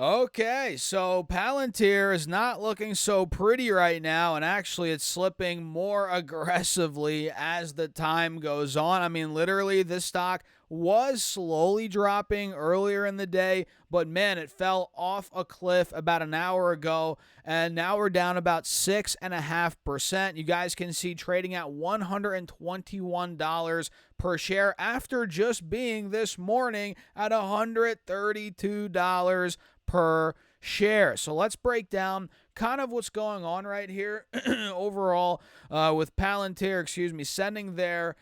Okay, so Palantir is not looking so pretty right now, and actually, it's slipping more aggressively as the time goes on. I mean, literally, this stock was slowly dropping earlier in the day, but man, it fell off a cliff about an hour ago, and now we're down about 6.5%. You guys can see trading at $121 per share after just being this morning at $132 per share. So let's break down kind of what's going on right here overall with Palantir, sending their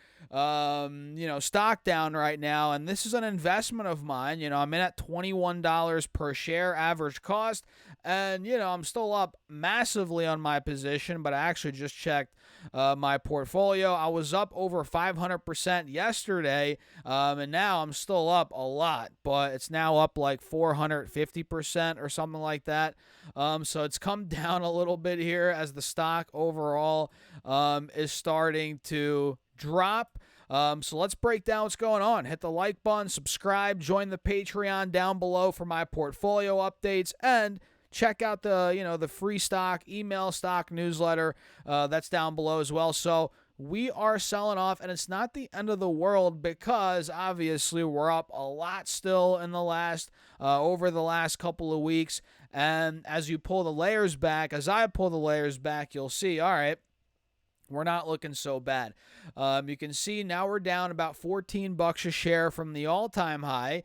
stock down right now. And this is an investment of mine. I'm in at $21 per share average cost. And, I'm still up massively on my position, but I actually just checked my portfolio. I was up over 500% yesterday, and now I'm still up a lot, but it's now up like 450% or something like that. So it's come down a little bit here as the stock overall is starting to drop. So let's break down what's going on. Hit the like button, subscribe, join the Patreon down below for my portfolio updates, and check out the free stock email stock newsletter that's down below as well. So we are selling off, and it's not the end of the world because obviously we're up a lot still in the last over the last couple of weeks. And as you pull the layers back, as I pull the layers back, you'll see, all right, we're not looking so bad. You can see now we're down about $14 a share from the all-time high,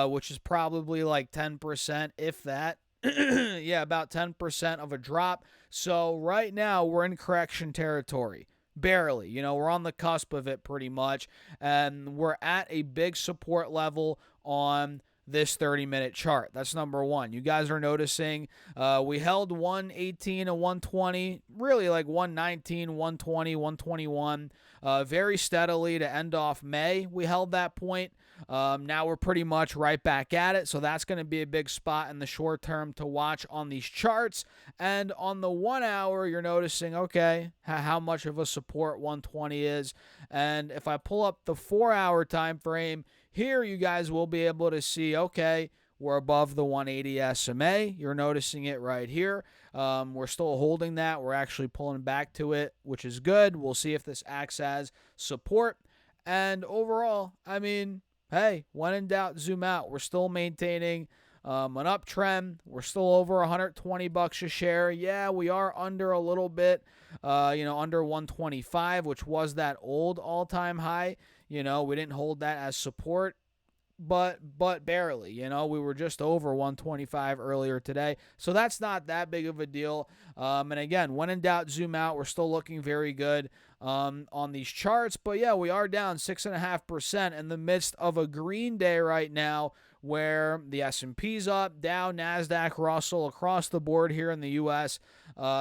which is probably like 10%, if that. Yeah, about 10% of a drop. So right now we're in correction territory. Barely. We're on the cusp of it pretty much. And we're at a big support level on this 30-minute chart. That's number one. You guys are noticing we held 118 and 120, really like 119, 120, 121 very steadily to end off May. We held that point. Now we're pretty much right back at it, so that's going to be a big spot in the short term to watch on these charts. And on the 1 hour, you're noticing, okay, how much of a support 120 is. And if I pull up the 4-hour time frame, here you guys will be able to see, okay, we're above the 180 SMA. You're noticing it right here. We're still holding that. We're actually pulling back to it, which is good. We'll see if this acts as support. And overall, I mean, hey, when in doubt, zoom out. We're still maintaining an uptrend. We're still over $120 a share. Yeah, we are under a little bit, under 125, which was that old all-time high. We didn't hold that as support, but barely. We were just over 125 earlier today. So that's not that big of a deal. And again, when in doubt, zoom out. We're still looking very good on these charts. But yeah, we are down 6.5% in the midst of a green day right now, where the S&P's up, Dow, NASDAQ, Russell, across the board here in the U.S.,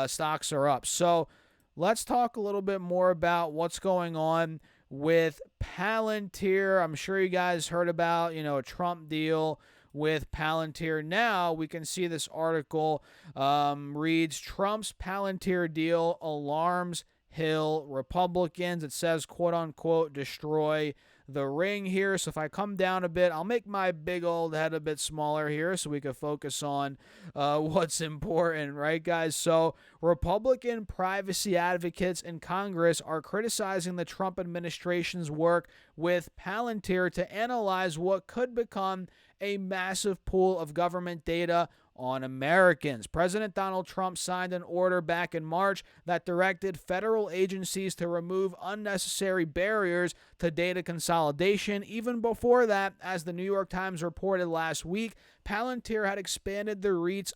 stocks are up. So let's talk a little bit more about what's going on with Palantir. I'm sure you guys heard about, a Trump deal with Palantir. Now we can see this article reads, Trump's Palantir deal alarms Hill Republicans. It says, quote unquote, destroy the ring here. So if I come down a bit, I'll make my big old head a bit smaller here so we can focus on what's important, right, guys? So Republican privacy advocates in Congress are criticizing the Trump administration's work with Palantir to analyze what could become a massive pool of government data on Americans. President Donald Trump signed an order back in March that directed federal agencies to remove unnecessary barriers to data consolidation. Even before that, as the New York Times reported last week, Palantir had expanded the reach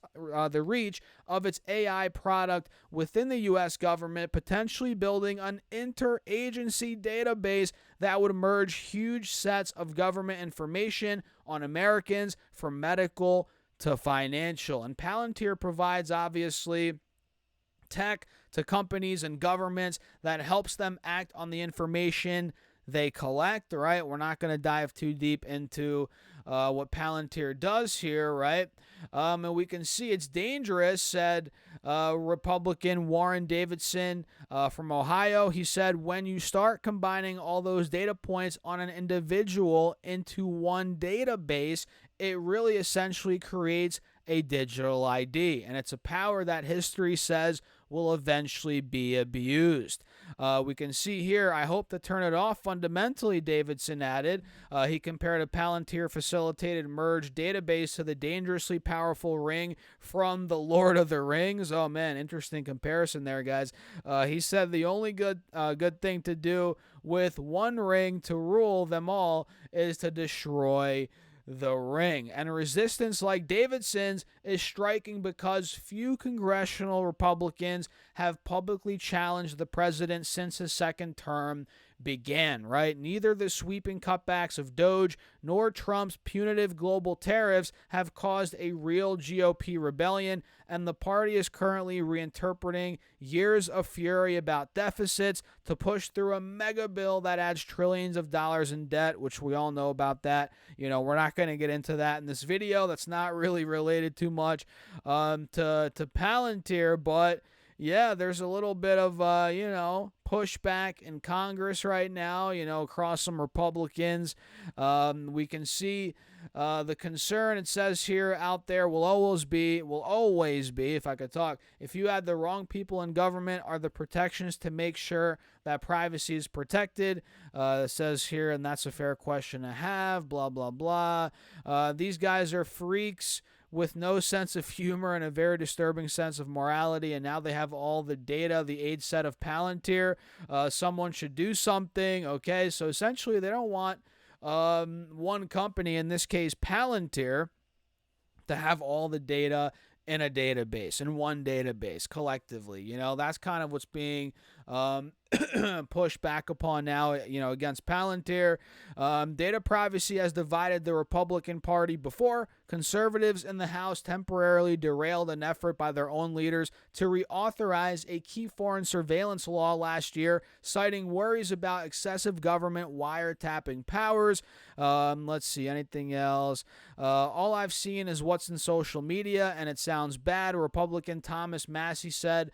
of its AI product within the U.S. government, potentially building an interagency database that would merge huge sets of government information on Americans from medical to financial. And Palantir provides, obviously, tech to companies and governments that helps them act on the information they collect, right? We're not going to dive too deep into what Palantir does here, right? And we can see it's dangerous, said Republican Warren Davidson from Ohio. He said, when you start combining all those data points on an individual into one database, it really essentially creates a digital ID. And it's a power that history says will eventually be abused. We can see here, I hope to turn it off fundamentally, Davidson added. He compared a Palantir facilitated merge database to the dangerously powerful ring from the Lord of the Rings. Oh man, interesting comparison there, guys. He said the only good thing to do with one ring to rule them all is to destroy the ring. And resistance like Davidson's is striking because few congressional Republicans have publicly challenged the president since his second term began, right? Neither the sweeping cutbacks of Doge nor Trump's punitive global tariffs have caused a real GOP rebellion, and the party is currently reinterpreting years of fury about deficits to push through a mega bill that adds trillions of dollars in debt, which we all know about that. You know, we're not going to get into that in this video. That's not really related too much to Palantir, but yeah, there's a little bit of, pushback in Congress right now, across some Republicans. We can see the concern, it says here, out there will always be, if I could talk, if you had the wrong people in government, are the protections to make sure that privacy is protected? It says here, and that's a fair question to have, blah, blah, blah. These guys are freaks with no sense of humor and a very disturbing sense of morality, and now they have all the data, the age set of Palantir. Someone should do something, okay? So essentially they don't want one company, in this case Palantir, to have all the data in a database, in one database collectively. That's kind of what's being pushed back upon now, against Palantir. Data privacy has divided the Republican Party before. Conservatives in the House temporarily derailed an effort by their own leaders to reauthorize a key foreign surveillance law last year, citing worries about excessive government wiretapping powers. Let's see, anything else? All I've seen is what's in social media, and it sounds bad. Republican Thomas Massey said,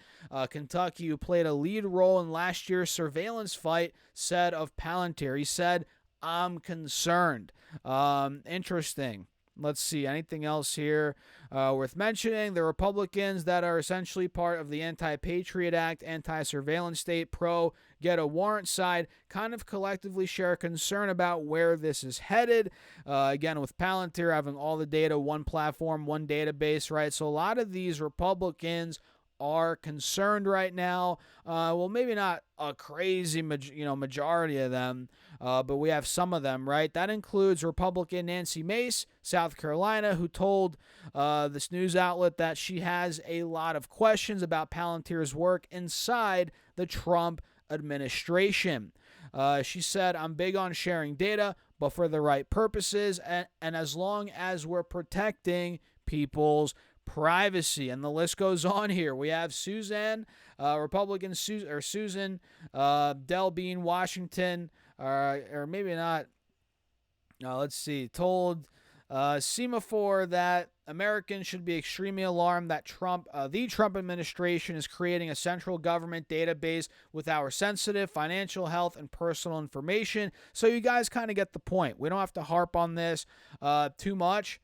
Kentucky, who played a lead role in last year's surveillance fight, said of Palantir. He said, I'm concerned. Interesting. Let's see, anything else here worth mentioning? The Republicans that are essentially part of the Anti-Patriot Act, anti-surveillance state, pro-get-a-warrant side kind of collectively share a concern about where this is headed. Again, with Palantir having all the data, one platform, one database, right? So a lot of these Republicans are concerned right now. Well, maybe not a crazy majority of them, but we have some of them, right? That includes Republican Nancy Mace, South Carolina, who told this news outlet that she has a lot of questions about Palantir's work inside the Trump administration. She said, I'm big on sharing data, but for the right purposes, and as long as we're protecting people's privacy. And the list goes on here. We have Susan Del Bean, Washington, or maybe not. Let's see. Told Semaphore that Americans should be extremely alarmed that the Trump administration is creating a central government database with our sensitive financial, health, and personal information. So you guys kind of get the point. We don't have to harp on this too much.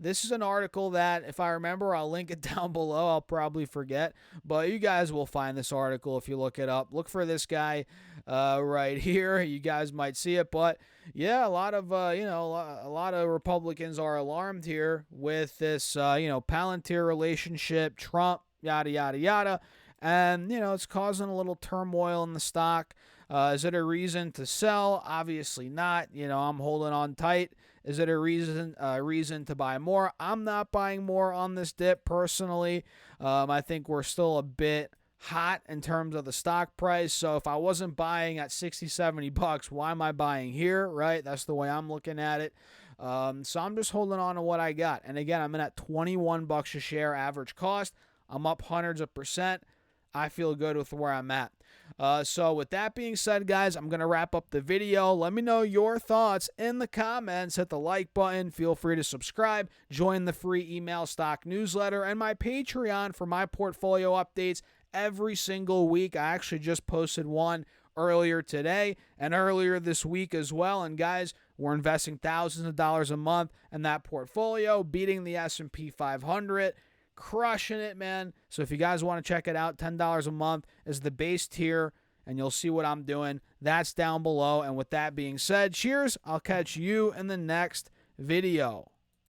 This is an article that, if I remember, I'll link it down below. I'll probably forget, but you guys will find this article if you look it up. Look for this guy right here. You guys might see it, but yeah, a lot of Republicans are alarmed here with this, Palantir relationship, Trump, yada yada yada, and it's causing a little turmoil in the stock. Is it a reason to sell? Obviously not. I'm holding on tight. Is it a reason to buy more? I'm not buying more on this dip personally. I think we're still a bit hot in terms of the stock price. So if I wasn't buying at 60, 70 bucks, why am I buying here, right? That's the way I'm looking at it. So I'm just holding on to what I got. And again, I'm in at 21 bucks a share average cost. I'm up hundreds of percent. I feel good with where I'm at. So with that being said, guys, I'm going to wrap up the video. Let me know your thoughts in the comments. Hit the like button. Feel free to subscribe. Join the free email stock newsletter and my Patreon for my portfolio updates every single week. I actually just posted one earlier today and earlier this week as well. And guys, We're investing thousands of dollars a month in that portfolio, beating the S&P 500, crushing it, man. So if you guys want to check it out, $10 a month is the base tier, and you'll see what I'm doing. That's down below. And with that being said, cheers. I'll catch you in the next video.